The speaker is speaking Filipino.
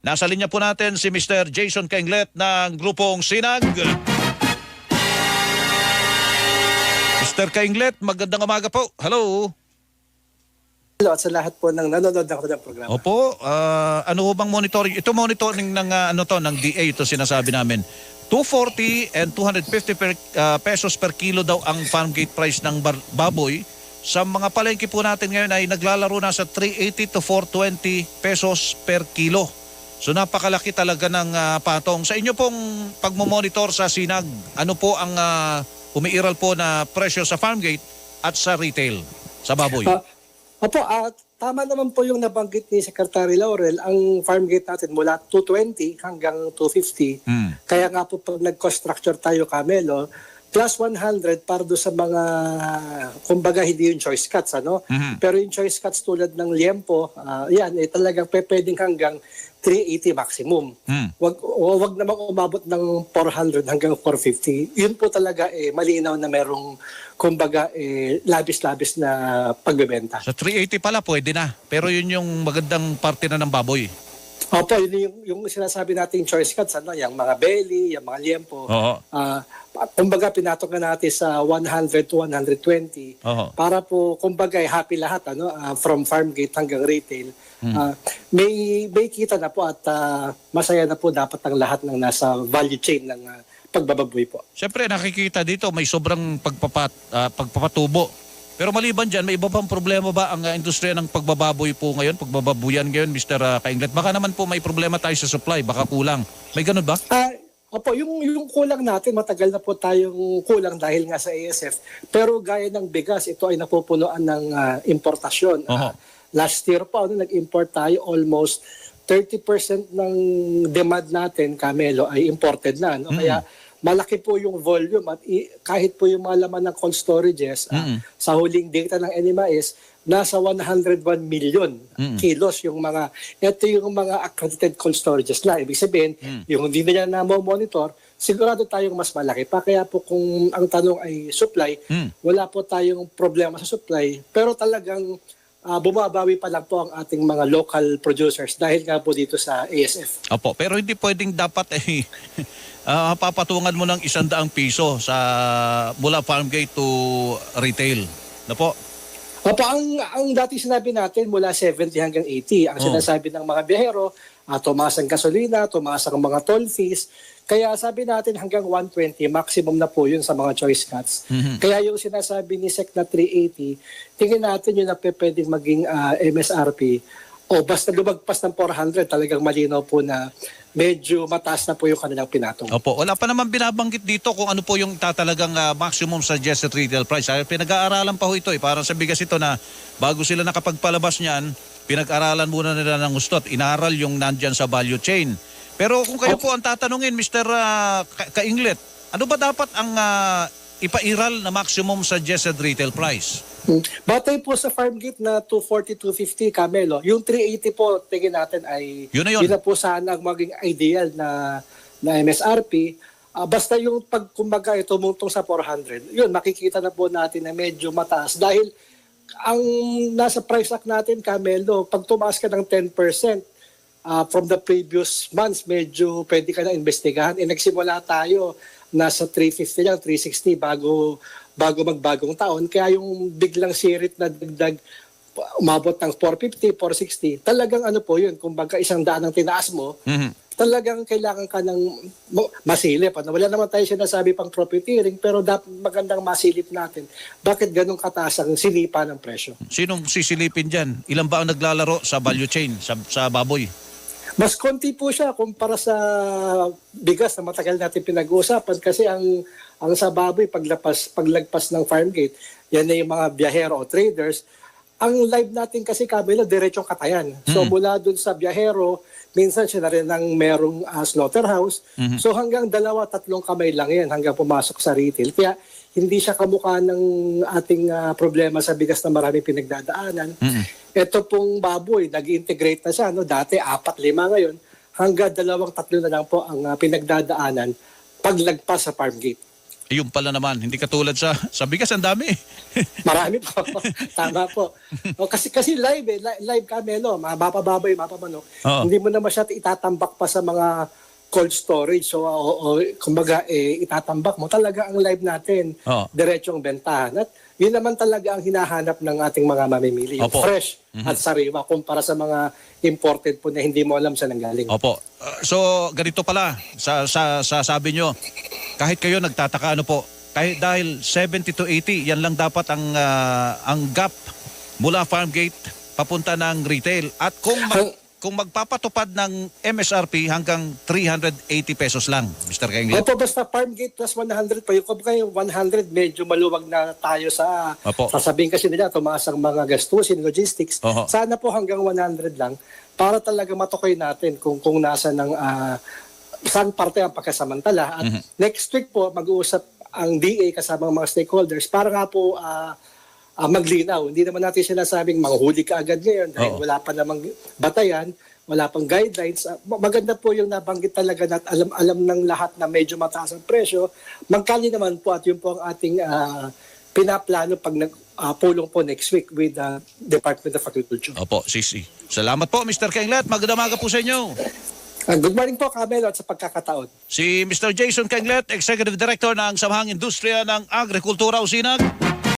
Nasa linya po natin si Mr. Jason Kainglet ng grupong Sinag. Mr. Kainglet, magandang umaga po. Hello. Hello at sa lahat po ng nanonood ng kanilang programa. Opo, ano ho bang monitoring? Ito monitoring ng ng DA ito sinasabi namin. 240 and 250 pesos per kilo daw ang farm gate price ng baboy. Sa mga palengke po natin ngayon ay naglalaro na sa 380 to 420 pesos per kilo. So napakalaki talaga ng patong. Sa inyo pong pagmomonitor sa Sinag, ano po ang umiiral po na presyo sa farm gate at sa retail, sa baboy? Opo, tama naman po yung nabanggit ni Secretary Laurel. Ang farm gate natin mula 220 hanggang 250. Kaya nga po pag nag-cost structure tayo, Camelo, plus 100 para do sa mga, kumbaga hindi yung choice cuts, ano? Pero yung choice cuts tulad ng liempo, yan, talagang pwedeng hanggang 380 maximum. Wag namang umabot ng 400 hanggang 450. Yun po talaga malinaw na merong, kumbaga, labis-labis na pagbebenta. Sa 380 pala pwede na, pero yun yung magandang parte na ng baboy. Opo, yun yung sinasabi nating choice cuts, ano, yung mga belly, yung mga liempo. Kumbaga, pinatok na natin sa 100 to 120 para po, kumbaga, happy lahat, ano, from farm gate hanggang retail. May kita na po at masaya na po dapat ang lahat ng nasa value chain ng pagbababoy po. Siyempre, nakikita dito may sobrang pagpapatubo. Pero maliban dyan, may iba pang problema ba ang industriya ng pagbababoy po ngayon, pagbababuyan ngayon, Mr. Kainglet? Baka naman po may problema tayo sa supply, baka kulang. May ganun ba? Opo, yung kulang natin, matagal na po tayong kulang dahil nga sa ASF. Pero gaya ng bigas, ito ay napupunuan ng importasyon. Last year po, nag-import tayo almost 30% ng demand natin, Camelo, ay imported na. No? Kaya malaki po yung volume at kahit po yung mga laman ng cold storages, sa huling data ng NMIS, nasa 101 million kilos yung mga, ito yung mga accredited cold storages na. Ibig sabihin, yung hindi na monitor, sigurado tayong mas malaki pa. Kaya po kung ang tanong ay supply, wala po tayong problema sa supply, pero talagang bumabawi pa lang po ang ating mga local producers dahil nga po dito sa ASF. Opo, pero hindi pwedeng dapat papatungan mo ng 100 piso sa mula farm gate to retail. Na po? Opo, ang dati sinabi natin mula 70 hanggang 80. Ang sinasabi ng mga biyahero, tumaas ang gasolina, tumaas ang mga toll fees. Kaya sabi natin hanggang 120, maximum na po yun sa mga choice cuts. Kaya yung sinasabi ni SEC na 380, tingin natin yun na pwedeng maging MSRP. O basta lumagpas ng 400, talagang malinaw po na medyo mataas na po yung kanilang pinatong. Opo, wala pa naman binabanggit dito kung ano po yung tatalagang maximum suggested retail price. Pinag-aaralan pa ho ito Parang sa bigas ito na bago sila nakapagpalabas niyan, pinag-aralan muna nila ng gusto at inaral yung nandyan sa value chain. Pero kung kayo po ang tatanungin, Mr. Kainglet, ano ba dapat ang ipairal na maximum suggested retail price? Batay po sa farm gate na 240, 250, Camelo, yung 380 po, tingin natin ay yun na po sana ang maging ideal na MSRP. Basta yung pagkumbaga ito tumuntong sa 400, yun, makikita na po natin na medyo mataas. Dahil ang nasa price act natin, Camelo, pag tumaas ka ng 10%, from the previous months, medyo pwede ka na investigahan. Nagsimula tayo, nasa 350 lang, 360 bago magbagong taon. Kaya yung biglang sirit na dagdag, umabot ng 450, 460, talagang ano po yun, kumbaga 100 ang tinaas mo, talagang kailangan ka ng masilip. Wala naman tayo sinasabi pang profiteering, pero dapat magandang masilip natin. Bakit ganun kataas ang silipa ng presyo? Sinong sisilipin dyan? Ilan ba ang naglalaro sa value chain, sa baboy? Mas konti po siya kumpara sa bigas na matagal natin pinag-uusapan kasi ang sa baboy paglagpas ng farm gate, yan na yung mga biyahero o traders. Ang live natin kasi, Camilo, diretsong katayan. So mula dun sa biyahero, minsan siya na rin ang merong slaughterhouse. So hanggang 2-3 kamay lang yan hanggang pumasok sa retail. Kaya hindi siya kamukha ng ating problema sa bigas na maraming pinagdadaanan. Ito pong baboy, nag-integrate na siya. Dati 4-5 ngayon, hanggang 2-3 na lang po ang pinagdadaanan paglagpas sa farm gate. Yung pala naman, hindi katulad sa bigas, ang dami. Marami po. Tama po. O, kasi live live Camelo, mapababoy, mapamanok. Oo. Hindi mo naman siya itatambak pa sa mga cold storage. So, kumbaga, itatambak mo. Talaga ang live natin, Oo. diretsong bentahan. At yun naman talaga ang hinahanap ng ating mga mamimili. Yung Opo. fresh at sariwa kumpara sa mga imported po na hindi mo alam saan nanggaling. Opo. So, ganito pala, sa sabi nyo, kahit kayo nagtataka, ano po, kahit dahil 70 to 80, yan lang dapat ang gap mula farm gate papunta ng retail. At kung magpapatupad ng MSRP hanggang 380 pesos lang, Mr. Kenglet. Opo, basta farm gate plus 100 pa. Yung kumbaga yung 100, medyo maluwag na tayo sa Opo. sasabihin kasi nila, tumaas ang mga gastusin, logistics. Oho. Sana po hanggang 100 lang para talaga matukoy natin kung nasa ng saan parte ang pagkasamantala. At next week po, mag-uusap ang DA kasama ang mga stakeholders para nga po maglinaw. Hindi naman natin sinasabing manghuli ka agad ngayon dahil Oo. wala pa namang batayan, wala pang guidelines. Maganda po yung nabanggit talaga na alam ng lahat na medyo mataas ang presyo. Magkali naman po at yun po ang ating pinaplano pag pulong po next week with the Department of Agriculture. Opo, Sisi. Salamat po, Mr. Kenglet. Magandang umaga po sa inyo. Good morning po, Camelo, at sa pagkakataon. Si Mr. Jason Kenglet, Executive Director ng Samahang Industriya ng Agrikultura Usinag.